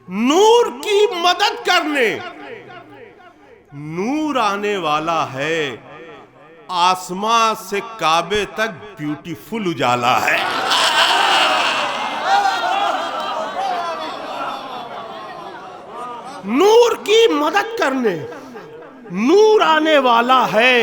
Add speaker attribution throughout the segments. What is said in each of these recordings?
Speaker 1: नूर की मदद करने। नूर आने वाला है, आसमां से काबे तक ब्यूटीफुल उजाला है। नूर की मदद करने नूर आने वाला है,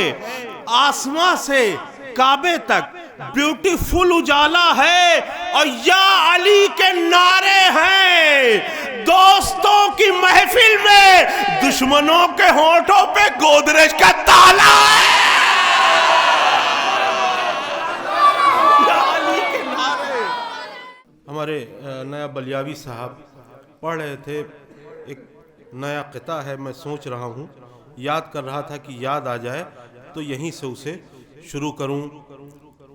Speaker 1: आसमां से काबे तक ब्यूटीफुल उजाला है। और या अली के नारे हैं दोस्तों की महफिल में, दुश्मनों के होठों पे गोदरेज का ताला है। या अली के नारे। हमारे नया बलियावी साहब पढ़ रहे थे, एक नया किता है, मैं सोच रहा हूँ, याद कर रहा था कि याद आ जाए तो यहीं से उसे शुरू करूं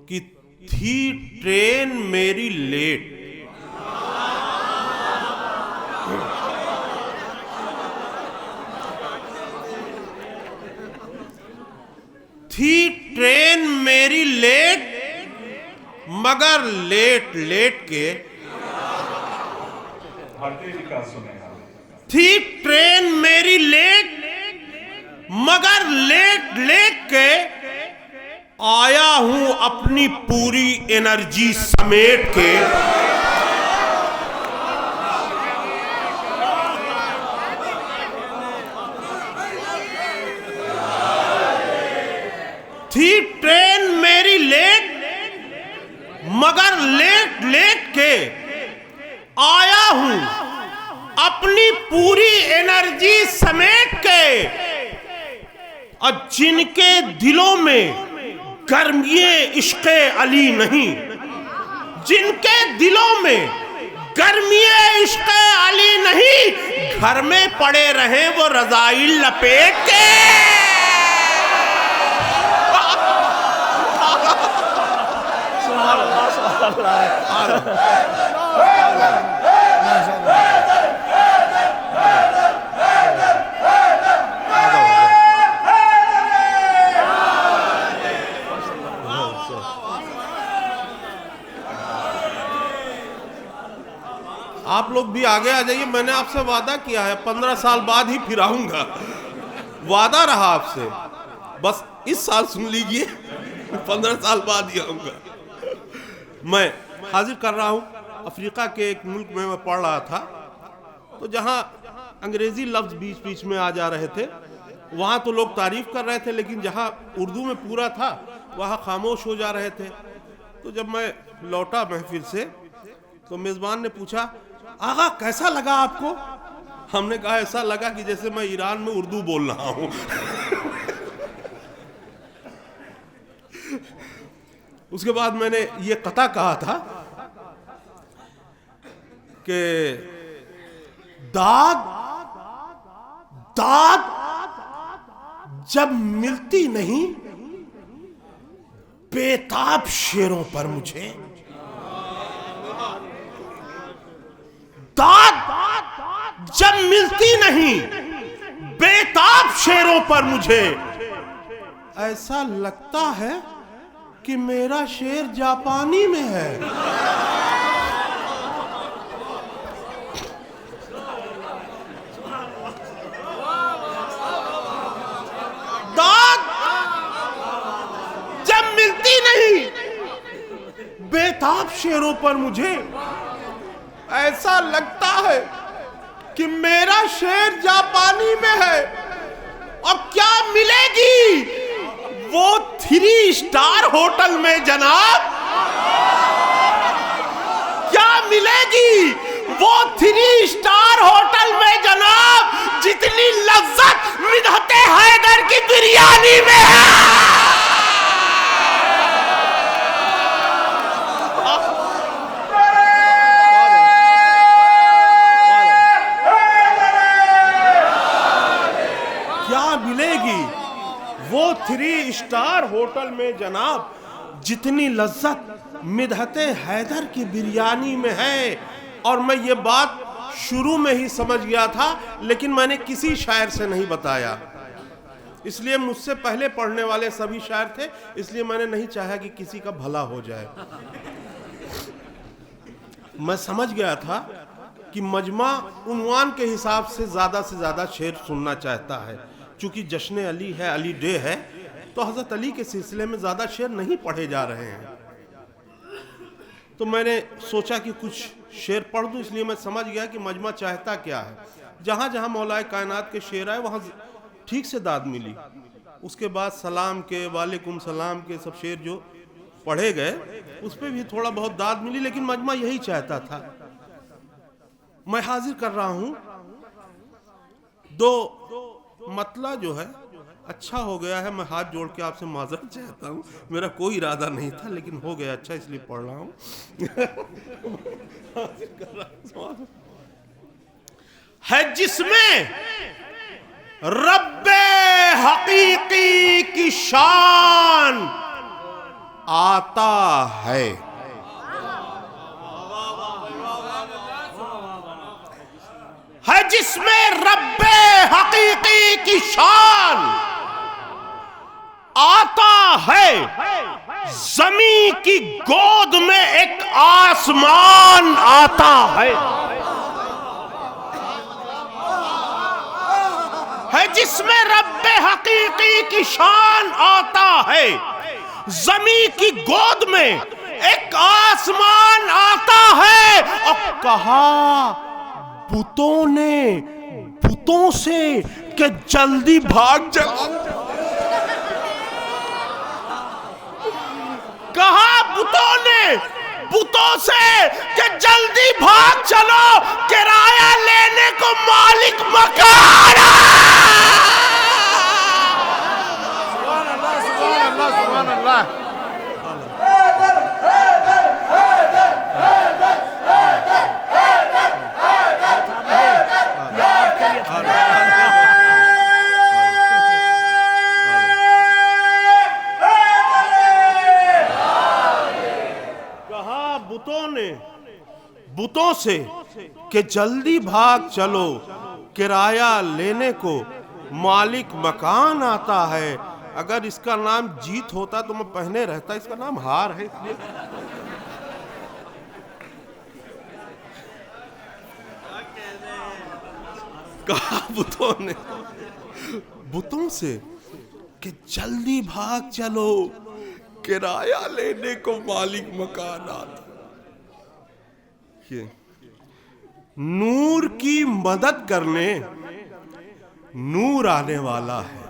Speaker 1: कि थी ट्रेन मेरी लेट, थी ट्रेन मेरी लेट, मगर लेट लेट के थी ट्रेन मेरी लेट, मगर लेट लेट के आया हूं अपनी पूरी एनर्जी समेट के। थी ट्रेन मेरी लेट, मगर लेट लेट के आया हूं अपनी पूरी एनर्जी समेट के। और जिनके दिलों में गर्मिये इश्क़े अली नहीं, जिनके दिलों में गर्मिये इश्क़े अली नहीं, घर में पड़े रहे वो रज़ाई लपेट के। आप लोग भी आगे आ जाइए, मैंने आपसे वादा किया है 15 साल बाद ही फिर आऊंगा, वादा रहा आपसे, बस इस साल सुन लीजिए 15 साल बाद ही आऊंगा। मैं हाजिर कर रहा हूं, अफ्रीका के एक मुल्क में मैं पढ़ रहा था, तो जहां अंग्रेजी लफ्ज बीच बीच में आ जा रहे थे, वहां तो लोग तारीफ कर रहे थे, लेकिन जहां उर्दू में पूरा था वहां खामोश हो जा रहे थे। तो जब मैं लौटा महफिल से तो मेजबान ने पूछा, आगा कैसा लगा आपको? हमने कहा ऐसा लगा कि जैसे मैं ईरान में उर्दू बोल रहा हूं। उसके बाद मैंने ये कथा कहा था कि दाद दाद जब मिलती नहीं बेताब शेरों पर मुझे, दाद जब मिलती नहीं बेताब शेरों पर मुझे, ऐसा लगता है कि मेरा शेर जापानी में है। दाद जब मिलती नहीं बेताब शेरों पर मुझे, ऐसा लगता है कि मेरा शेर जापानी में है। और क्या मिलेगी वो 3 स्टार होटल में जनाब, क्या मिलेगी वो 3 स्टार होटल में जनाब, जितनी लज्जत मिन्हते हैदर की बिरयानी में है। मिलेगी वो 3 स्टार होटल में जनाब, जितनी लज्जत मिदहते हैदर की बिरयानी में है। और मैं ये बात शुरू में ही समझ गया था, लेकिन मैंने किसी शायर से नहीं बताया, इसलिए मुझसे पहले पढ़ने वाले सभी शायर थे, इसलिए मैंने नहीं चाहा कि किसी का भला हो जाए। मैं समझ गया था कि मजमा उन्वान के हिसाब से ज़्यादा शेर सुनना चाहता है। चूँकि जश्न अली है, अली डे है, तो हज़रत अली के सिलसिले में ज़्यादा शेर नहीं पढ़े जा रहे हैं। तो मैंने सोचा कि कुछ शेर पढ़ दूँ, इसलिए मैं समझ गया कि मजमा चाहता क्या है। जहाँ जहाँ मौलाए कायनात के शेर आए वहाँ ठीक से दाद मिली। उसके बाद सलाम के, वालेकुम सलाम के सब शेर जो पढ़े गए उस पर भी थोड़ा बहुत दाद मिली, लेकिन मजमा यही चाहता था। मैं हाजिर कर रहा हूँ दो मतला जो है अच्छा हो गया है। मैं हाथ जोड़ के आपसे माजरत चाहता हूँ, मेरा कोई इरादा नहीं था, लेकिन हो गया अच्छा, इसलिए पढ़ रहा हूँ। है जिसमें रब्बे हकीकी की शान आता है, जिसमें रब्बे हकीकी की शान आता है, जमी की गोद में एक आसमान आता है जिसमें रब्बे हकीकी की शान आता है, जमी की गोद में एक आसमान आता है। और कहा बुतों से कि जल्दी भाग चलो, कहा बुतों से कि जल्दी भाग चलो, किराया लेने को मालिक मकान। सुभान अल्लाह। बुतों से कि जल्दी भाग चलो, किराया लेने को मालिक मकान आता है। अगर इसका नाम जीत होता तो मैं पहने रहता, इसका नाम हार है, इसलिए कहा बुतों से कि जल्दी भाग चलो, किराया लेने को मालिक मकान आता। नूर की मदद करने नूर आने वाला है।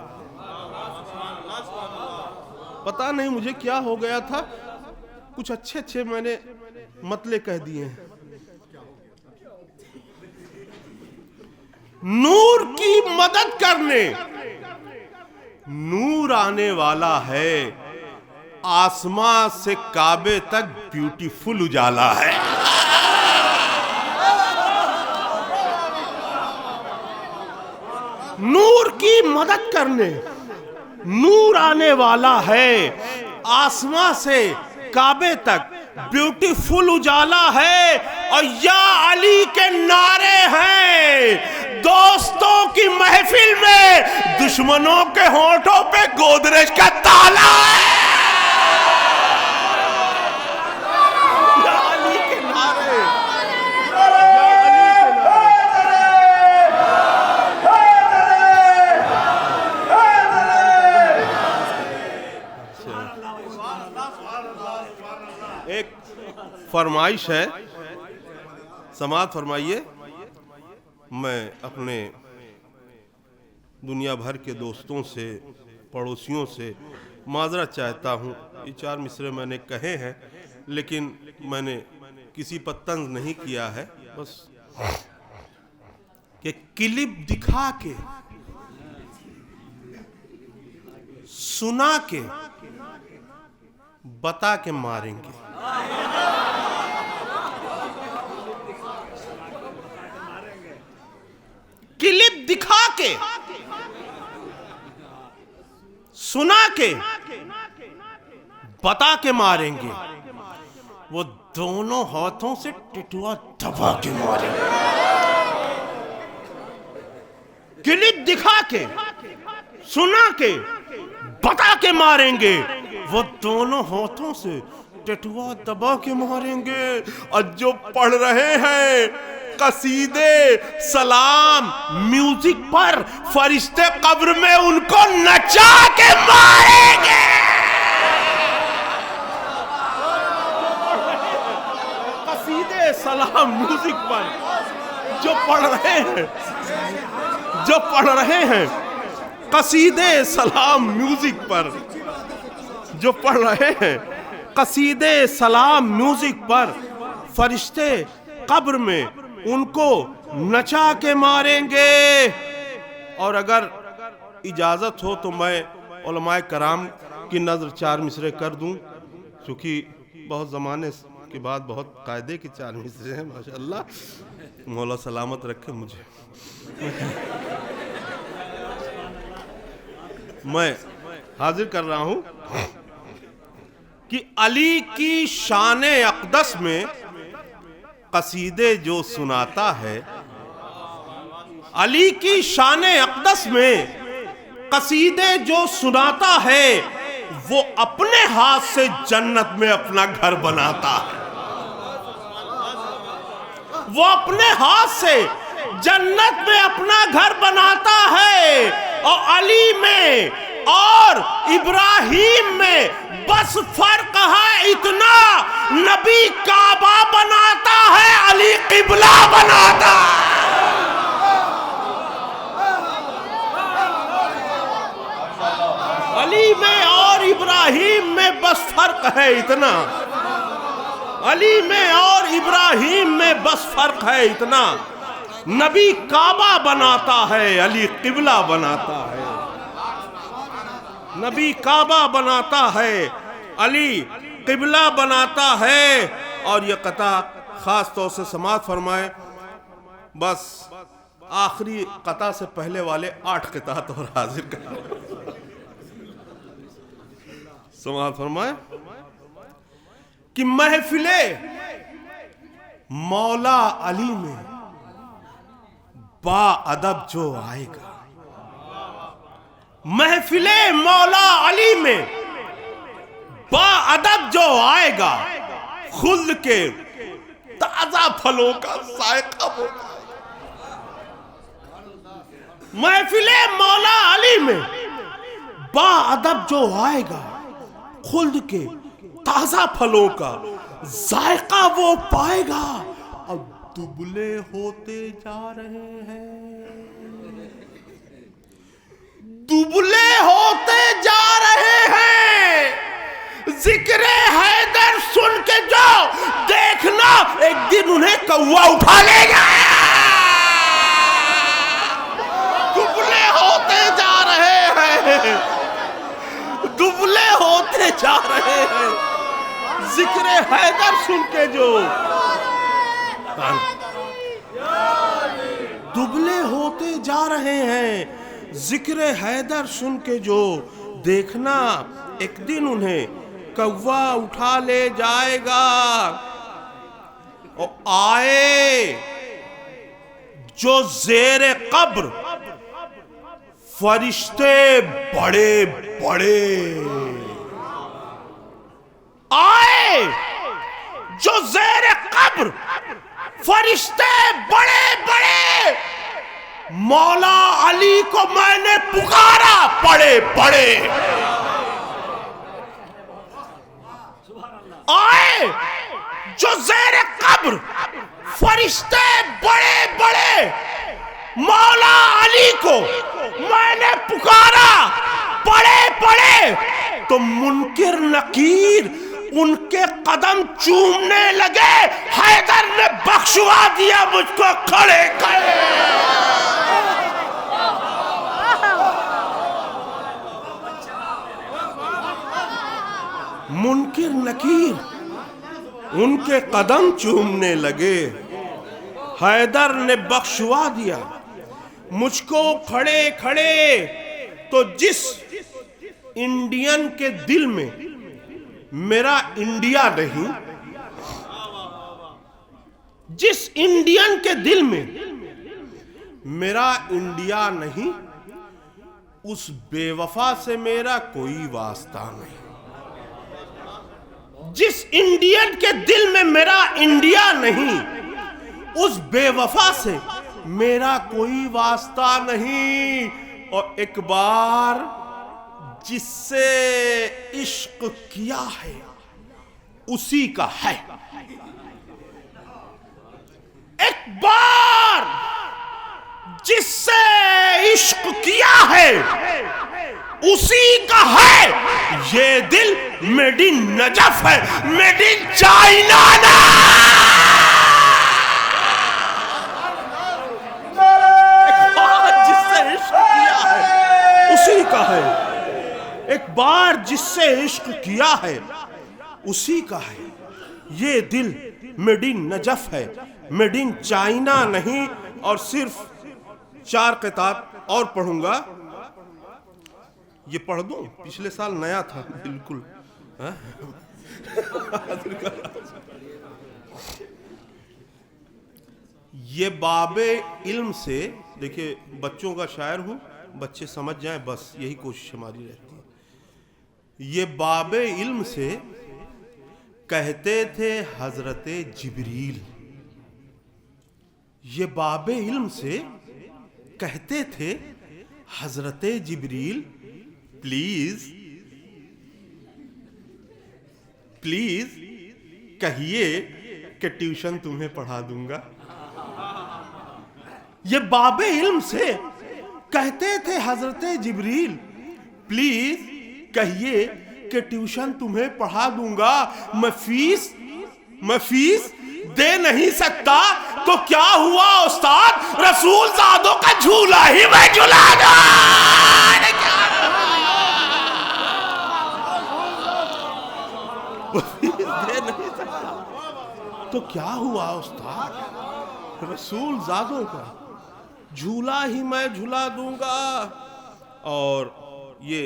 Speaker 1: पता नहीं मुझे क्या हो गया था, कुछ अच्छे मैंने मतले कह दिए हैं। नूर की मदद करने नूर आने वाला है, आसमां से काबे तक ब्यूटीफुल उजाला है। नूर की मदद करने नूर आने वाला है, आसमां से काबे तक ब्यूटीफुल उजाला है। और या अली के नारे हैं दोस्तों की महफिल में, दुश्मनों के होठों पे गोदरेज का ताला है। या अली के नारे, एक फरमाइश है, समाअत फरमाइए। मैं अपने दुनिया भर के दोस्तों से, पड़ोसियों से माजरत चाहता हूँ। ये 4 मिसरे मैंने कहे हैं, लेकिन मैंने किसी पर तंज नहीं किया है, बस कि क्लिप दिखा के, सुना के, बता के मारेंगे। क्लिप दिखा के, सुना के, बता के मारेंगे। वो दोनों हाथों से टिटुआ दबा के मारेंगे। क्लिप दिखा के, सुना के, बता के मारेंगे। वो दोनों हाथों से टिटुआ दबा के मारेंगे। और जो पढ़ रहे हैं कसीदे सलाम म्यूजिक पर फरिश्ते कब्र में उनको नचा के मारेंगे। कसीदे सलाम म्यूजिक पर जो पढ़ रहे हैं कसीदे सलाम म्यूजिक पर जो पढ़ रहे हैं, कसीदे सलाम म्यूजिक पर फरिश्ते कब्र में उनको नचा के मारेंगे। और अगर इजाजत हो तो मैं उलमाए कराम की नजर 4 मिसरे कर दूं, क्योंकि बहुत जमाने के बाद बहुत कायदे के 4 मिसरे हैं माशाअल्लाह। मौला सलामत रखे मुझे। मैं हाजिर कर रहा हूं कि अली की शान अक़दस में कसीदे जो सुनाता है, अली की शान अक़दस में कसीदे जो सुनाता है, वो अपने हाथ से जन्नत में अपना घर बनाता है। वो अपने हाथ से जन्नत में अपना घर बनाता है। और अली में और इब्राहिम में बस फर्क है इतना, नबी काबा बनाता है, अली किबला बनाता है। अली में और इब्राहिम में बस फर्क है इतना, अली में और इब्राहिम में बस फर्क है इतना, नबी काबा बनाता है, अली किबला बनाता है। नबी काबा बनाता है, अली किबला बनाता है। और ये कता खास तौर से समाअत फरमाए, बस आखिरी कता से पहले वाले 8 क़ितात और हाजिर कर। समाअत फरमाए कि महफिले मौला अली में बा अदब जो आएगा, महफिले मौला अली में बा अदब जो आएगा, खुल्द के ताजा फलों का जायका होगा। महफिले मौला अली में बा अदब जो आएगा, खुल्द के ताजा फलों का जायका वो पाएगा। अब दुबले होते जा रहे हैं, दुबले होते जा रहे हैं। जिक्र हैदर सुन के जाओ, देखना एक दिन उन्हें कौवा उठा लेगा। दुबले होते जा रहे हैं, दुबले होते जा रहे हैं। जिक्र हैदर सुन के जो दुबले होते जा रहे हैं, जिक्र हैदर सुन के जो देखना एक दिन उन्हें कौवा उठा ले जाएगा। और आए जो ज़ेरे कब्र फरिश्ते बड़े बड़े, आए जो ज़ेरे कब्र फरिश्ते बड़े बड़े, मौला अली को मैंने पुकारा पड़े पड़े। आए जो ज़ेरे कब्र फरिश्ते बड़े बड़े, मौला अली को मैंने पुकारा पड़े पड़े। तो मुनकिर नकीर उनके कदम चूमने लगे, हैदर ने बख्शवा दिया मुझको खड़े खड़े। मुनकिर नकीर उनके कदम चूमने लगे, हैदर ने बख्शवा दिया मुझको खड़े खड़े। तो जिस इंडियन के दिल में मेरा इंडिया नहीं, जिस इंडियन के दिल में मेरा इंडिया नहीं, उस बेवफा से मेरा कोई वास्ता नहीं। जिस इंडियन के दिल में मेरा इंडिया नहीं, उस बेवफा से मेरा कोई वास्ता नहीं, और एक बार जिससे इश्क किया है उसी का है। एक बार जिससे इश्क किया है उसी का है। ये दिल मेड इन नजफ है, मेड इन चाइना ना। उसी का है। एक बार जिससे इश्क किया है उसी का है। ये दिल मेड इन नजफ है, मेड इन चाइना नहीं। और सिर्फ 4 किताब और पढ़ूंगा। ये पढ़ दूं, पिछले साल नया था बिल्कुल। ये बाबे इल्म से, देखिए बच्चों का शायर हूं, बच्चे समझ जाएं बस, यही कोशिश हमारी रहती है। ये बाबे इल्म से कहते थे हजरते जिब्रील। ये बाबे इल्म से कहते थे हजरते जिब्रील, प्लीज प्लीज कहिए कि ट्यूशन तुम्हें पढ़ा दूंगा। ये बाबे इल्म से कहते थे हजरते जिब्रील, प्लीज कहिए कि ट्यूशन तुम्हें पढ़ा दूंगा। मैं फीस दे नहीं सकता तो क्या हुआ उस्ताद, रसूल ज़ादों का झूला ही मैं झूला दूं। दे नहीं सकता तो क्या हुआ उस्ताद, रसूल ज़ादों का झूला ही मैं झूला दूंगा। और ये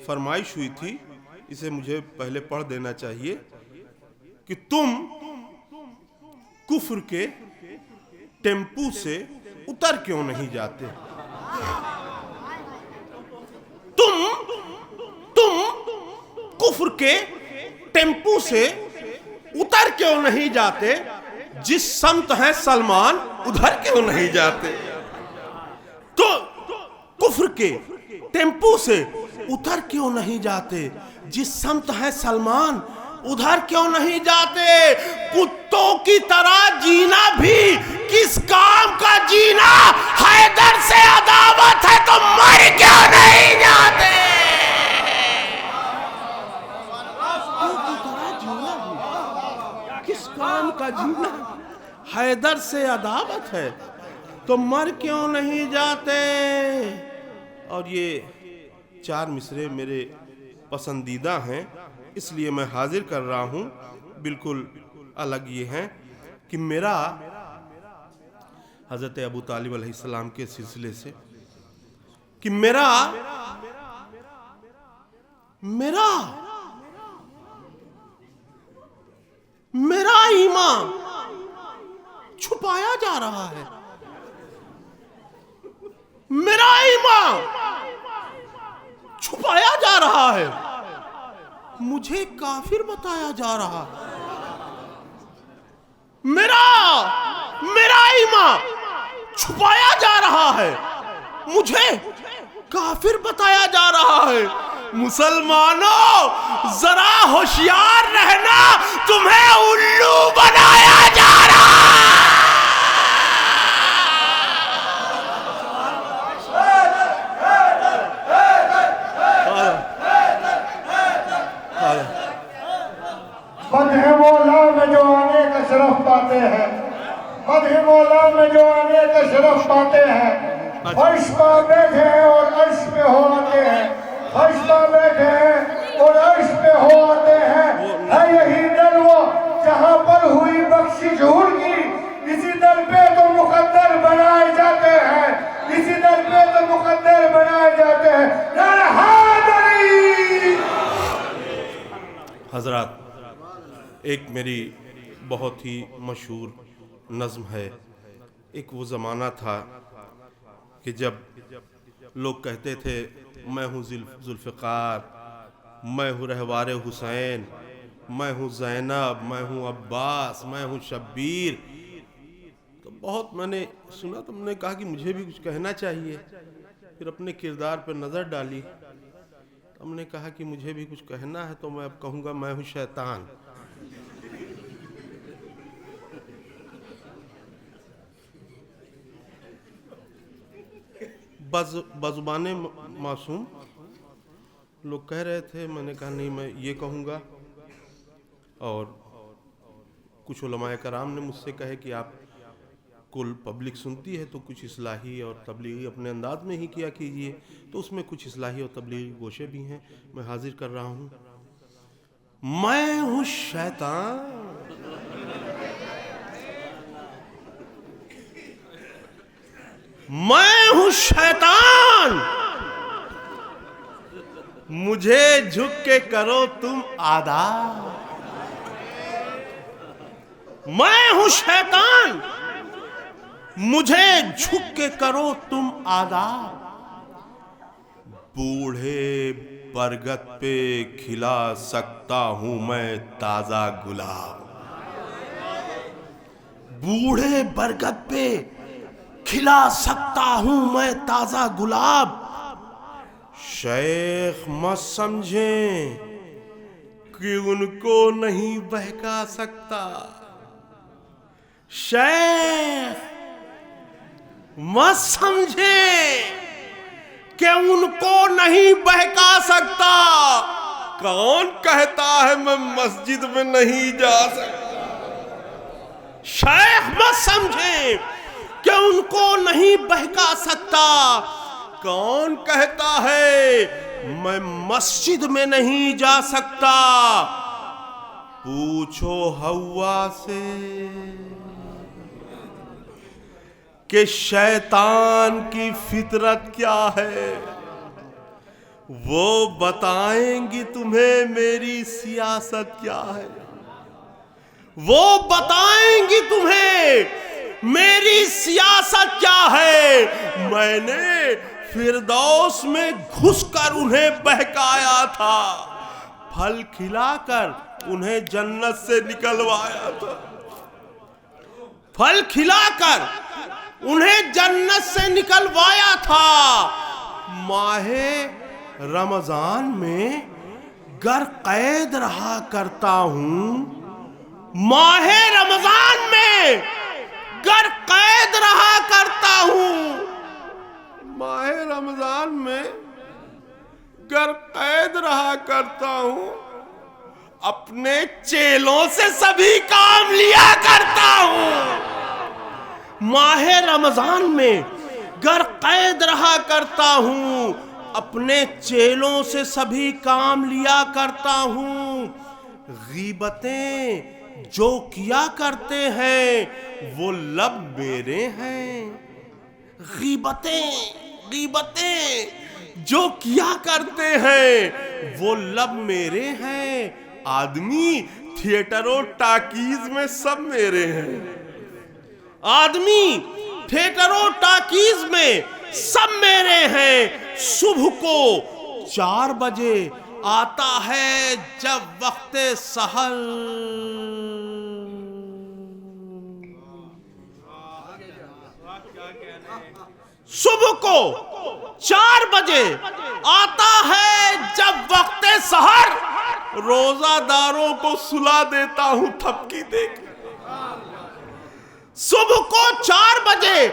Speaker 1: फरमाइश हुई थी, इसे मुझे पहले पढ़ देना चाहिए कि तुम कुफ्र के टेम्पू से उतर क्यों नहीं जाते। तुम कुफ्र के टेम्पू से उतर क्यों नहीं जाते, जिस समत है सलमान उधर क्यों नहीं जाते। तो कुफ्र के टेम्पू से उतर क्यों नहीं जाते, जिस समत है सलमान उधर क्यों नहीं जाते। कुत्तों की तरह जीना भी किस काम का जीना, हैदर से अदावत है तो मर क्यों नहीं जाते। कुत्तों की तरह जीना भी किस काम का जीना, हैदर से अदावत है तो मर क्यों नहीं जाते। और ये 4 मिसरे मेरे पसंदीदा हैं, इसलिए मैं हाजिर कर रहा हूं। बिल्कुल अलग ये हैं कि मेरा हज़रत अबू तालिब अलैहिस्सलाम के सिलसिले से, कि मेरा ईमान छुपाया जा रहा है। मेरा ईमान छुपाया जा रहा है, मुझे काफिर बताया जा रहा है। मेरा ईमान छुपाया जा रहा है, मुझे काफिर बताया जा रहा है। मुसलमानों जरा होशियार रहना, तुम्हें उल्लू बनाया जा रहा है।
Speaker 2: मदह मौला में जो आने का शरफ पाते हैं, मदह मौला में जो आने का शरफ पाते हैं, फर्श पर बैठे हैं और अर्श पे हो आते हैं, फर्श पर बैठे हैं और अर्श पे हो आते हैं। है यही दर वो जहाँ पर हुई बख्शिश हूर की, इसी दर पे तो मुकद्दर बनाए जाते हैं, इसी दर पे तो मुकद्दर बनाए जाते हैं। नारा हैदरी।
Speaker 1: हजरात, एक मेरी बहुत ही मशहूर नज़्म है। एक वो ज़माना था कि जब लोग कहते थे मैं हूँ जुल्फ़िकार, मैं हूँ रहवार हुसैन, मैं हूँ ज़ैनब, मैं हूँ अब्बास, मैं हूँ शब्बीर। तो बहुत मैंने सुना तो मैंने कहा कि मुझे भी कुछ कहना चाहिए। फिर अपने किरदार पर नज़र डाली तो हमने कहा कि मुझे भी कुछ कहना है, तो मैं अब कहूँगा मैं हूँ शैतान। बज़ुबाने मासूम लोग कह रहे थे, मैंने कहा नहीं मैं ये कहूँगा। और कुछ उलमाए कराम ने मुझसे कहे कि आप कुल पब्लिक सुनती है तो कुछ इस्लाही और तबलीगी अपने अंदाज में ही किया कीजिए, तो उसमें कुछ इस्लाही और तबलीगी गोशे भी हैं, मैं हाजिर कर रहा हूँ। मैं हूँ शैतान, मैं हूँ शैतान, मुझे झुक के करो तुम आदा। मैं हूँ शैतान, मुझे झुक के करो तुम आदा। बूढ़े बरगद पे खिला सकता हूं मैं ताजा गुलाब। बूढ़े बरगद पे खिला सकता हूं मैं ताजा गुलाब। शेख मत समझें कि उनको नहीं बहका सकता। शेख मत समझे कि उनको नहीं बहका सकता। कौन कहता है मैं मस्जिद में नहीं जा सकता। शेख मत समझे कि उनको नहीं बहका सकता। कौन कहता है मैं मस्जिद में नहीं जा सकता। पूछो हव्वा से कि शैतान की फितरत क्या है, वो बताएंगी तुम्हें मेरी सियासत क्या है। वो बताएंगी तुम्हें मेरी सियासत क्या है। मैंने फिरदौस में घुसकर उन्हें बहकाया था, फल खिलाकर उन्हें जन्नत से निकलवाया था। फल खिलाकर उन्हें जन्नत से निकलवाया था। माहे रमजान में गर कैद रहा करता हूं। माहे रमजान में गर कैद रहा करता हूं। माहे रमजान में गर कैद रहा करता हूं। अपने चेलों से सभी काम लिया करता हूं। माहे रमजान में गर कैद रहा करता हूं। अपने चेलों से सभी काम लिया करता हूं। गीबतें जो किया करते हैं वो लब मेरे हैं। गीबतें जो किया करते हैं वो लब मेरे हैं। आदमी थिएटरों टाकीज में सब मेरे हैं। आदमी थिएटरों टाकीज में सब मेरे हैं। सुबह को 4 बजे आता है जब वक्ते सहर। सुबह को 4 बजे आता है जब वक्ते सहर। रोजादारों को सुला देता हूं थपकी देकर। सुबह को 4 बजे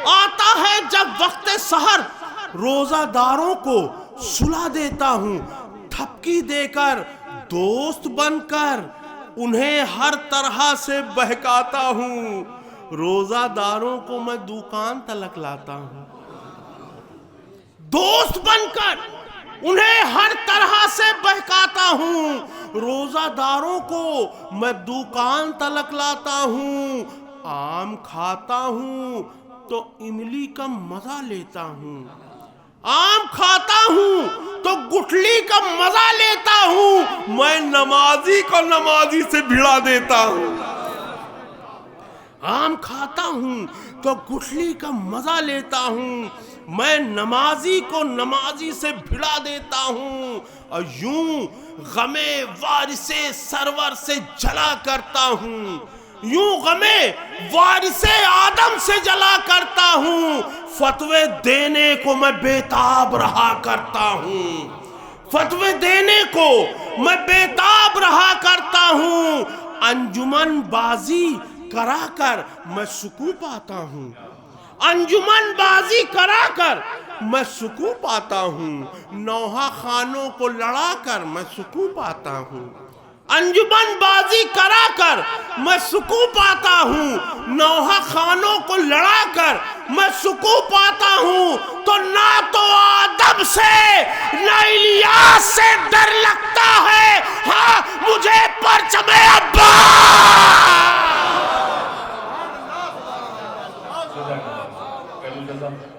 Speaker 1: आता है जब वक्ते सहर। रोजादारों को सुला देता हूं थपकी देकर। दोस्त बनकर उन्हें हर तरह से बहकाता हूं। रोजादारों को मैं दुकान तलक लाता हूं। दोस्त बनकर उन्हें हर तरह से बहकाता हूं। रोजादारों को मैं दुकान तलक लाता हूं। आम खाता हूं तो इमली का मजा लेता हूं। आम खाता हूं तो गुठली का मजा लेता हूं। मैं नमाजी को नमाजी से भिड़ा देता हूं। आम खाता हूं तो गुठली का मजा लेता हूं। मैं नमाजी को नमाजी से भिड़ा देता हूं। और यूं गमे वारिसे सरवर से जला करता हूं। यूं गमे वारिसे आदम से जला करता हूं, फतवे देने को मैं बेताब रहा करता हूं, फतवे देने को मैं बेताब रहा करता हूं, अंजुमन बाजी कराकर मैं सुकून पाता हूं, अंजुमन बाजी कराकर मैं सुकून पाता हूं, नौहा खानों को लड़ाकर मैं सुकून पाता हूं, अंजुमन बाजी कराकर मैं सुकून पाता हूं, नौहा खानों को लड़ाकर मैं सुकून पाता हूं, तो ना तो आदम से ना इलियास से डर लगता है, हाँ मुझे परचमे अब्बास